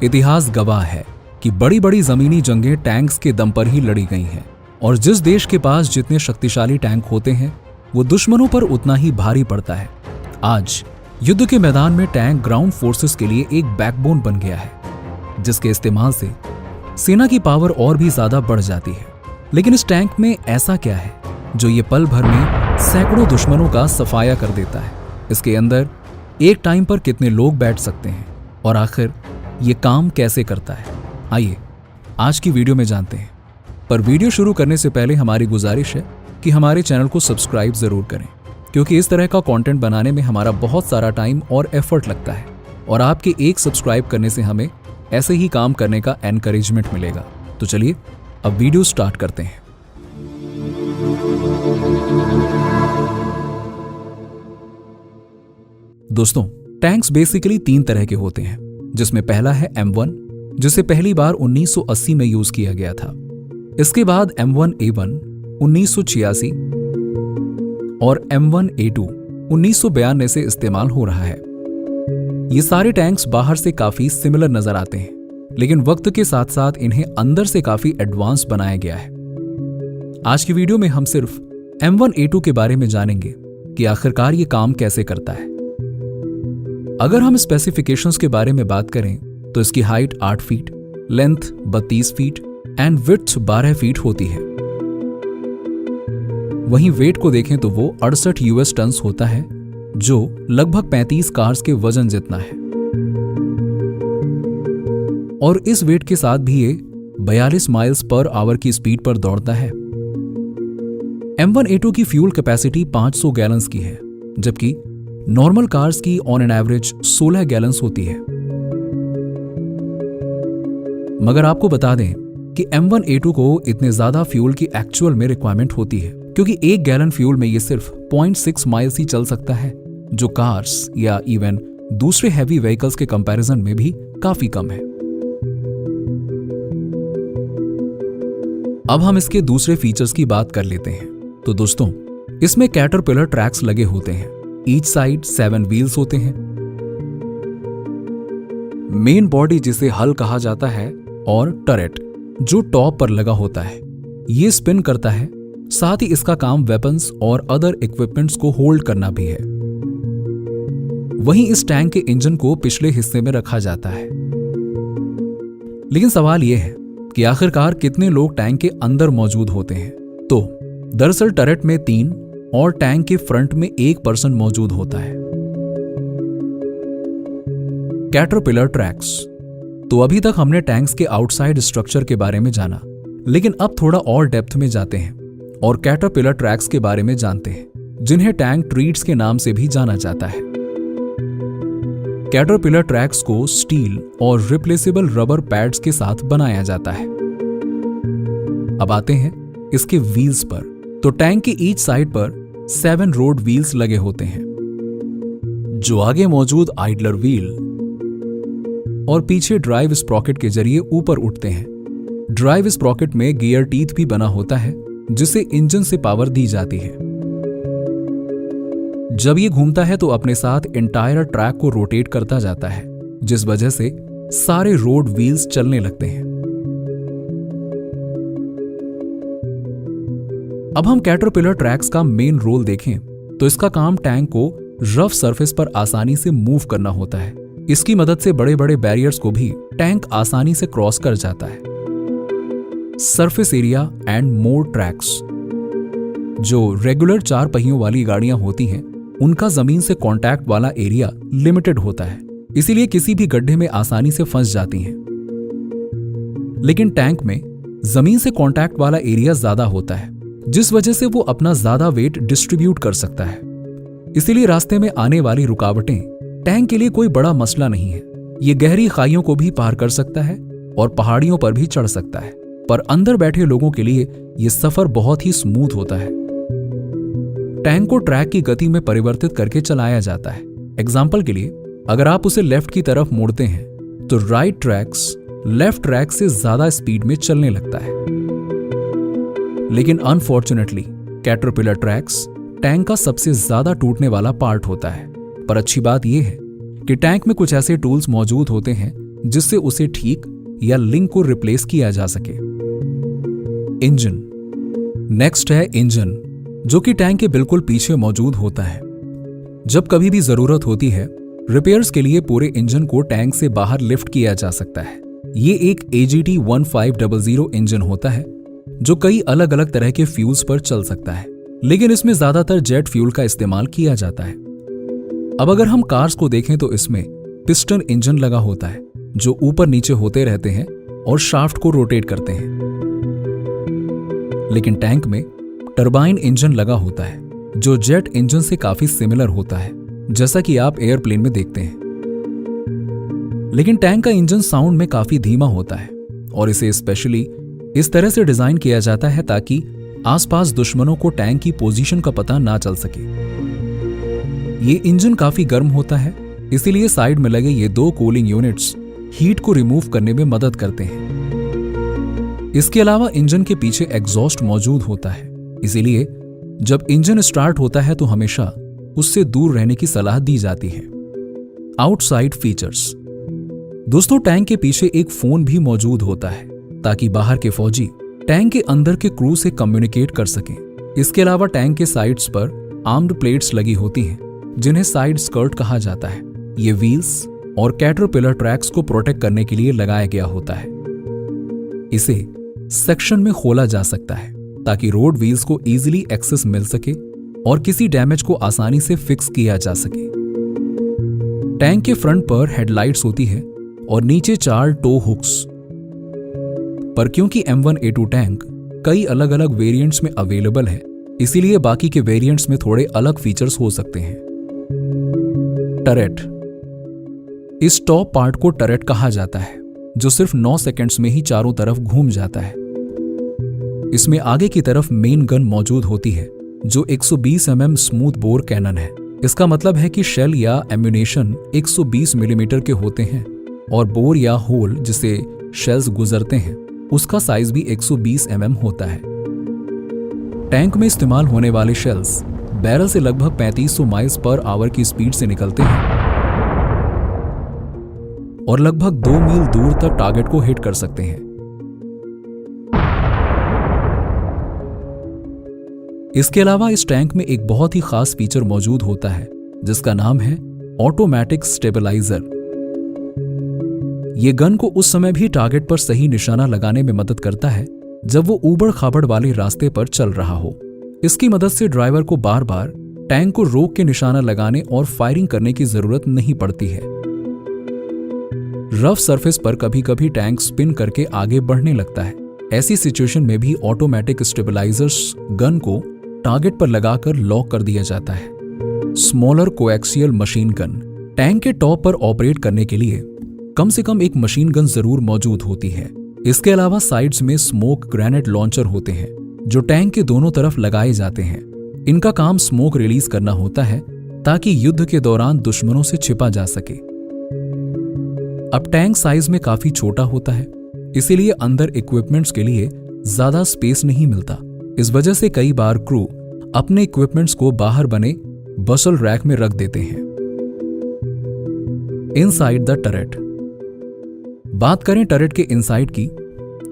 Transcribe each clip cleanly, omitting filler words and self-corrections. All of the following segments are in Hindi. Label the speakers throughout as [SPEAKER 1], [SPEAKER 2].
[SPEAKER 1] इतिहास गवाह है कि बड़ी बड़ी जमीनी जंगें टैंक्स के दम पर ही लड़ी गई हैं और जिस देश के पास जितने शक्तिशाली टैंक होते हैं वो दुश्मनों पर उतना ही भारी पड़ता है। आज युद्ध के मैदान में टैंक ग्राउंड फोर्सेस के लिए एक बैकबोन बन गया है, जिसके इस्तेमाल से सेना की पावर और भी ज्यादा बढ़ जाती है। लेकिन इस टैंक में ऐसा क्या है जो ये पल भर में सैकड़ों दुश्मनों का सफाया कर देता है? इसके अंदर एक टाइम पर कितने लोग बैठ सकते हैं और आखिर ये काम कैसे करता है? आइए आज की वीडियो में जानते हैं। पर वीडियो शुरू करने से पहले हमारी गुजारिश है कि हमारे चैनल को सब्सक्राइब जरूर करें, क्योंकि इस तरह का कंटेंट बनाने में हमारा बहुत सारा टाइम और एफर्ट लगता है और आपके एक सब्सक्राइब करने से हमें ऐसे ही काम करने का एनकरेजमेंट मिलेगा। तो चलिए अब वीडियो स्टार्ट करते हैं। दोस्तों, टैंक्स बेसिकली 3 तरह के होते हैं, जिसमें पहला है M1, जिसे पहली बार 1980 में यूज किया गया था। इसके बाद M1A1 1986 और M1A2 1992 से इस्तेमाल हो रहा है। ये सारे टैंक्स बाहर से काफी सिमिलर नजर आते हैं, लेकिन वक्त के साथ साथ इन्हें अंदर से काफी एडवांस बनाया गया है। आज की वीडियो में हम सिर्फ M1A2 के बारे में जानेंगे कि आखिरकार ये काम कैसे करता है। अगर हम स्पेसिफिकेशंस के बारे में बात करें तो इसकी height 8 feet, length 32 feet and width 12 feet होती है। वहीं वेट को देखें तो वो 68 US टन्स होता है, जो लगभग 35 कार्स के वजन जितना है। और इस वेट के साथ भी ये 42 माइल्स पर आवर की स्पीड पर दौड़ता है। M1A2 की फ्यूल कैपेसिटी 500 गैलन्स की है, जबकि नॉर्मल कार्स की ऑन एन एवरेज 16 गैलन्स होती है। मगर आपको बता दें कि M1A2 को इतने ज्यादा फ्यूल की एक्चुअल में रिक्वायरमेंट होती है, क्योंकि 1 गैलन फ्यूल में ये सिर्फ 0.6 माइल्स ही चल सकता है, जो कार्स या इवन दूसरे हैवी व्हीकल्स के कंपैरिजन में भी काफी कम है। अब हम इसके दूसरे फीचर्स की बात कर लेते हैं। तो दोस्तों, इसमें कैटरपिलर ट्रैक्स लगे होते हैं। ईच साइड 7 व्हील्स होते हैं। मेन बॉडी, जिसे हल कहा जाता है, और टरेट जो टॉप पर लगा होता है, ये स्पिन करता है। साथ ही इसका काम वेपन्स और अदर इक्विपमेंट्स को होल्ड करना भी है। वहीं इस टैंक के इंजन को पिछले हिस्से में रखा जाता है। लेकिन सवाल यह है कि आखिरकार कितने लोग टैंक के अंदर मौजूद होते हैं? तो दरअसल टरेट में 3 और टैंक के फ्रंट में 1 पर्सन मौजूद होता है। Caterpillar tracks. तो अभी तक हमने टैंक्स के आउटसाइड स्ट्रक्चर के बारे में जाना, लेकिन अब थोड़ा और डेप्थ में जाते हैं और कैटरपिलर ट्रैक्स के बारे में जानते हैं, जिन्हें टैंक ट्रीट्स के नाम से भी जाना जाता है। कैटरपिलर ट्रैक्स को स्टील और रिप्लेसेबल रबर पैड्स के साथ बनाया जाता है। अब आते हैं इसके व्हील्स पर। तो टैंक की ईच साइड पर 7 रोड व्हील्स लगे होते हैं, जो आगे मौजूद आइडलर व्हील और पीछे ड्राइव स्प्रॉकेट के जरिए ऊपर उठते हैं। ड्राइव स्प्रॉकेट में गियर टीथ भी बना होता है, जिसे इंजन से पावर दी जाती है। जब ये घूमता है तो अपने साथ एंटायर ट्रैक को रोटेट करता जाता है, जिस वजह से सारे रोड व्हील्स चलने लगते हैं। अब हम कैटरपिलर ट्रैक्स का मेन रोल देखें तो इसका काम टैंक को रफ सरफेस पर आसानी से मूव करना होता है। इसकी मदद से बड़े बड़े बैरियर्स को भी टैंक आसानी से क्रॉस कर जाता है। Surface area and more tracks. जो रेगुलर 4 पहियों वाली गाड़ियां होती हैं, उनका जमीन से कांटेक्ट वाला एरिया लिमिटेड होता है, इसीलिए किसी भी गड्ढे में आसानी से फंस जाती हैं। लेकिन टैंक में जमीन से कांटेक्ट वाला एरिया ज्यादा होता है, जिस वजह से वो अपना ज्यादा वेट डिस्ट्रीब्यूट कर सकता है। इसीलिए रास्ते में आने वाली रुकावटें टैंक के लिए कोई बड़ा मसला नहीं है। ये गहरी खाइयों को भी पार कर सकता है और पहाड़ियों पर भी चढ़ सकता है। पर अंदर बैठे लोगों के लिए ये सफर बहुत ही स्मूथ होता है। टैंक को ट्रैक की गति में परिवर्तित करके चलाया जाता है। एग्जाम्पल के लिए, अगर आप उसे लेफ्ट की तरफ मोड़ते हैं तो राइट ट्रैक्स लेफ्ट ट्रैक से ज्यादा स्पीड में चलने लगता है। लेकिन अनफॉर्चुनेटली कैटरपिलर ट्रैक्स टैंक का सबसे ज्यादा टूटने वाला पार्ट होता है। पर अच्छी बात यह है कि टैंक में कुछ ऐसे टूल्स मौजूद होते हैं जिससे उसे ठीक या लिंक को रिप्लेस किया जा सके। इंजन। नेक्स्ट है इंजन, जो कि टैंक के बिल्कुल पीछे मौजूद होता है। जब कभी भी जरूरत होती है रिपेयर्स के लिए पूरे इंजन को टैंक से बाहर लिफ्ट किया जा सकता है। ये एक AGT 1500 इंजन होता है जो कई अलग अलग तरह के फ्यूल्स पर चल सकता है, लेकिन इसमें ज्यादातर जेट फ्यूल का इस्तेमाल किया जाता है। अब अगर हम कार्स को देखें तो इसमें पिस्टन इंजन लगा होता है जो ऊपर नीचे होते रहते हैं और शाफ्ट को रोटेट करते हैं। लेकिन टैंक में टरबाइन इंजन लगा होता है जो जेट इंजन से काफी सिमिलर होता है, जैसा कि आप एयरप्लेन में देखते हैं। लेकिन टैंक का इंजन साउंड में काफी धीमा होता है और इसे स्पेशली इस तरह से डिजाइन किया जाता है ताकि आसपास दुश्मनों को टैंक की पोजीशन का पता ना चल सके। ये इंजन काफी गर्म होता है, इसीलिए साइड में लगे ये 2 कूलिंग यूनिट्स हीट को रिमूव करने में मदद करते हैं। इसके अलावा इंजन के पीछे एग्जॉस्ट मौजूद होता है, इसीलिए जब इंजन स्टार्ट होता है तो हमेशा उससे दूर रहने की सलाह दी जाती है। Outside features. दोस्तों, टैंक के पीछे एक फोन भी मौजूद होता है ताकि बाहर के फौजी टैंक के अंदर के क्रू से कम्युनिकेट कर सकें। इसके अलावा टैंक के साइड्स पर आर्म्ड प्लेट्स लगी होती हैं जिन्हें साइड स्कर्ट कहा जाता है। ये व्हील्स और कैटरपिलर ट्रैक्स को प्रोटेक्ट करने के लिए लगाया गया होता है। इसे सेक्शन में खोला जा सकता है ताकि रोड व्हील्स को इजीली एक्सेस मिल सके और किसी डैमेज को आसानी से फिक्स किया जा सके। टैंक के फ्रंट पर हेडलाइट्स होती है और नीचे 4 टो हुक्स। पर क्योंकि M1A2 टैंक कई अलग अलग वेरिएंट्स में अवेलेबल है, इसीलिए बाकी के वेरिएंट्स में थोड़े अलग फीचर्स हो सकते हैं। टरेट। इस टॉप पार्ट को टरेट कहा जाता है जो सिर्फ 9 सेकंड्स में ही चारों तरफ घूम जाता है। इसमें आगे की तरफ मेन गन मौजूद होती है जो 120 mm स्मूथ बोर कैनन है। इसका मतलब है कि शेल या एम्यूनेशन 120 मिलीमीटर के होते हैं और बोर या होल जिसे शेल्स गुजरते हैं उसका साइज भी 120 mm होता है। टैंक में इस्तेमाल होने वाले शेल्स बैरल से लगभग 3500 माइल्स पर आवर की स्पीड से निकलते हैं और लगभग 2 मील दूर तक टारगेट को हिट कर सकते हैं। इसके अलावा इस टैंक में एक बहुत ही खास फीचर मौजूद होता है जिसका नाम है ऑटोमेटिक स्टेबलाइजर। ये गन को उस समय भी टारगेट पर सही निशाना लगाने में मदद करता है जब वो ऊबड़ खाबड़ वाले रास्ते पर चल रहा हो। इसकी मदद से ड्राइवर को बार बार टैंक को रोक के निशाना लगाने और फायरिंग करने की जरूरत नहीं पड़ती है। रफ सरफेस पर कभी कभी टैंक स्पिन करके आगे बढ़ने लगता है। ऐसी सिचुएशन में भी ऑटोमेटिक स्टेबलाइजर्स गन को टारगेट पर लगाकर लॉक कर दिया जाता है। Smaller coaxial machine gun. Tank के टॉप पर ऑपरेट करने के लिए कम से कम एक मशीन गन जरूर मौजूद होती है। इसके अलावा साइड्स में स्मोक ग्रेनेड लॉन्चर होते हैं जो टैंक के दोनों तरफ लगाए जाते हैं। इनका काम स्मोक रिलीज करना होता है ताकि युद्ध के दौरान दुश्मनों से छिपा जा सके। अब टैंक साइज में काफी छोटा होता है, इसीलिए अंदर इक्विपमेंट्स के लिए ज्यादा स्पेस नहीं मिलता। इस वजह से कई बार क्रू अपने इक्विपमेंट्स को बाहर बने बसल रैक में रख देते हैं। Inside the turret. बात करें टरेट के इनसाइड की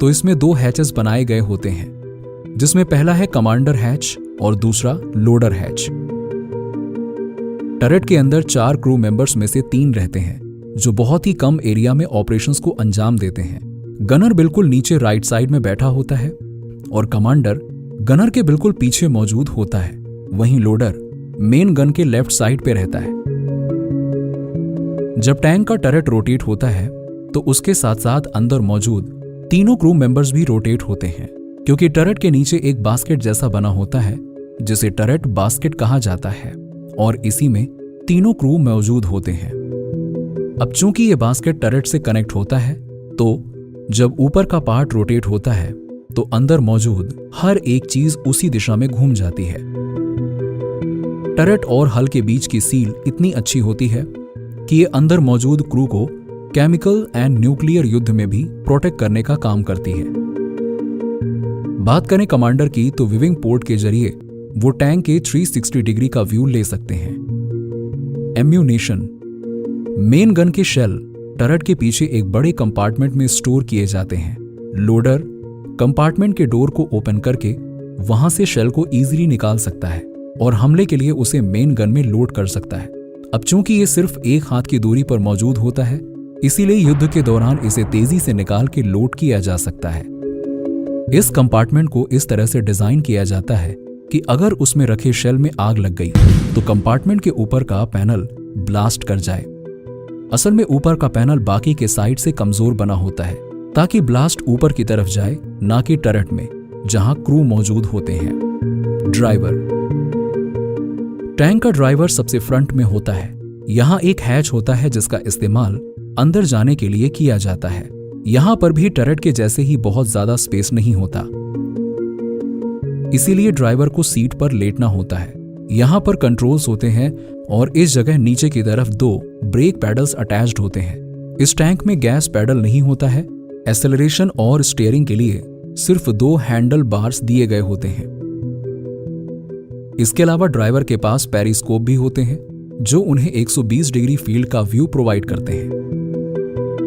[SPEAKER 1] तो इसमें 2 हैचेस बनाए गए होते हैं जिसमें पहला है कमांडर हैच और दूसरा लोडर हैच। टरेट के अंदर 4 क्रू मेंबर्स में से 3 रहते हैं जो बहुत ही कम एरिया में ऑपरेशंस को अंजाम देते हैं। गनर बिल्कुल नीचे राइट साइड में बैठा होता है और कमांडर गनर के बिल्कुल पीछे मौजूद होता है। वहीं लोडर मेन गन के लेफ्ट साइड पे रहता है। जब टैंक का टरेट रोटेट होता है तो उसके साथ साथ अंदर मौजूद तीनों क्रू मेंबर्स भी रोटेट होते हैं, क्योंकि टरेट के नीचे एक बास्केट जैसा बना होता है जिसे टरेट बास्केट कहा जाता है और इसी में तीनों क्रू मौजूद होते हैं। अब चूंकि ये बास्केट टरेट से कनेक्ट होता है तो जब ऊपर का पार्ट रोटेट होता है तो अंदर मौजूद हर एक चीज उसी दिशा में घूम जाती है। टरेट और हल के बीच की सील इतनी अच्छी होती है कि ये अंदर मौजूद क्रू को केमिकल एंड न्यूक्लियर युद्ध में भी प्रोटेक्ट करने का काम करती है। बात करें कमांडर की तो विविंग पोर्ट के जरिए वो टैंक के 360 डिग्री का व्यू ले सकते हैं। एम्यूनेशन। मेन गन के शेल टरट के पीछे एक बड़े कंपार्टमेंट में स्टोर किए जाते हैं। लोडर कंपार्टमेंट के डोर को ओपन करके वहां से शेल को इजीली निकाल सकता है और हमले के लिए उसे मेन गन में लोड कर सकता है। अब चूंकि ये सिर्फ एक हाथ की दूरी पर मौजूद होता है, इसीलिए युद्ध के दौरान इसे तेजी से निकाल के लोड किया जा सकता है। इस कंपार्टमेंट को इस तरह से डिजाइन किया जाता है कि अगर उसमें रखे शेल में आग लग गई तो कंपार्टमेंट के ऊपर का पैनल ब्लास्ट कर जाए। असल में ऊपर का पैनल बाकी के साइड से कमजोर बना होता है ताकि ब्लास्ट ऊपर की तरफ जाए, ना कि टरट में जहां क्रू मौजूद होते हैं। ड्राइवर टैंक का ड्राइवर सबसे फ्रंट में होता है। यहां एक हैच होता है जिसका इस्तेमाल अंदर जाने के लिए किया जाता है। यहां पर भी टरट के जैसे ही बहुत ज्यादा स्पेस नहीं होता, इसीलिए ड्राइवर को सीट पर लेटना होता है। यहां पर कंट्रोल्स होते हैं और इस जगह नीचे की तरफ 2 ब्रेक पैडल्स अटैच्ड होते हैं। इस टैंक में गैस पैडल नहीं होता है। एक्सेलरेशन और स्टीयरिंग के लिए सिर्फ 2 हैंडल बार्स दिए गए होते हैं। इसके अलावा ड्राइवर के पास पेरिस्कोप भी होते हैं जो उन्हें 120 डिग्री फील्ड का व्यू प्रोवाइड करते हैं।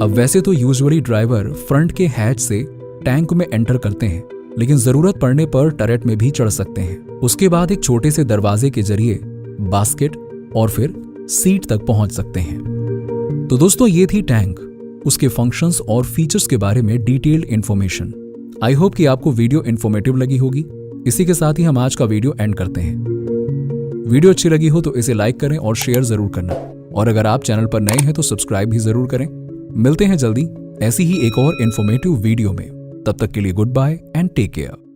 [SPEAKER 1] अब वैसे तो यूजुअली ड्राइवर फ्रंट के हैच से टैंक में एंटर करते हैं, लेकिन जरूरत पड़ने पर टरट में भी चढ़ सकते हैं। उसके बाद एक छोटे से दरवाजे के जरिए बास्केट और फिर सीट तक पहुंच सकते हैं। तो दोस्तों, ये थी टैंक, उसके फंक्शंस और फीचर्स के बारे में डिटेल्ड इंफॉर्मेशन। आई होप कि आपको वीडियो इंफॉर्मेटिव लगी होगी। इसी के साथ ही हम आज का वीडियो एंड करते हैं। वीडियो अच्छी लगी हो तो इसे लाइक करें और शेयर जरूर करना, और अगर आप चैनल पर नए हैं तो सब्सक्राइब भी जरूर करें। मिलते हैं जल्दी ऐसी ही एक और इंफॉर्मेटिव वीडियो में। तब तक के लिए goodbye and take care.